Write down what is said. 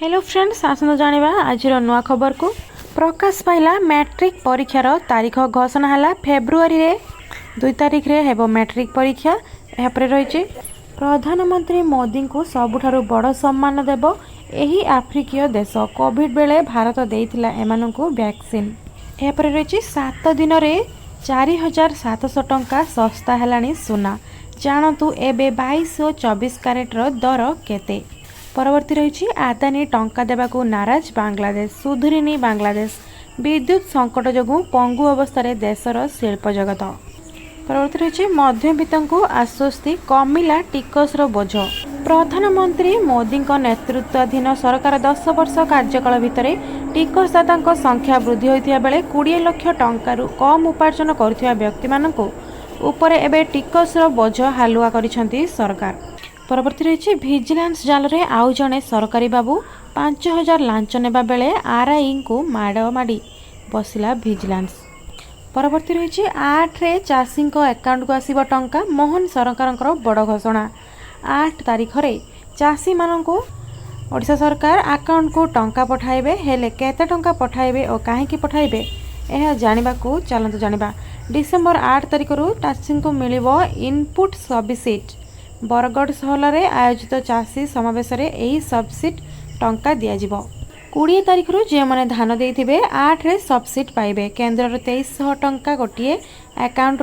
Hello friends, आसत जाना आज नुआ खबर को प्रकाश पाइला मैट्रिक परीक्षार तारीख घोषणा है। फेब्रुआरी 2 तारिख रे हेबो मैट्रिक परीक्षा। यहाँ रही प्रधानमंत्री मोदी को सबुठारु बड़ सम्मान देव एही आफ्रिकीय देश कोविड बेले भारत देइथिला एमानंकु वैक्सीन। यहाँ रही 7 दिन में 4700 टंका सस्ता हेलानी सुना। जानतु एबे 2224 कैरेटर दर केते। परवर्ती रही आदानी टंका देवाकू नाराज बांग्लादेश। सुधुरिनी बांग्लादेश विद्युत संकट जोगु पंगु अवस्था देशर शिल्प जगत। परवर्ती रही मध्यवित्त को आश्वस्ति कमिला टिकसर बोझ। प्रधानमंत्री मोदी नेतृत्वाधीन सरकार 10 वर्ष कार्यकाल भितर टिकसदाता संख्या वृद्धि होता बेले 20 लाख टंकारु कम उपार्जन करुवा व्यक्ति मानकु उपरे एबे टिकसर बोझ हालुआ करिसेंती सरकार। परवर्ती रही भिजिलांस जाल रे आउ जणे सरकारी बाबू 5000 लांच नेबा बेले आरआई को माड़ माड़ी बसिला भिजिलांस। परवर्ती रही 8 रे चाषी अकाउंट को आसीबो टंका। मोहन सरकार बड़ घोषणा। 8 तारिख रे चाषी मानकु ओडिशा सरकार अकाउंट को टंका पठाइबे। हेले केते टंका पठाइबे और काहेकि पठाइबे यह जानिबा को चलंतु जानिबा। डिसेंबर 8 तारिख रु चाषी को मिलिबो इनपुट सब्सिडी। बरगढ़ सहल में आयोजित चाषी समावेश यही सब्सिडी टंका दिज्व। 20 तारिख रु जे मैंने धान देते 8 रे सब्सिडी पाइबे। केन्द्र 2300 टंका गोटे अकाउंट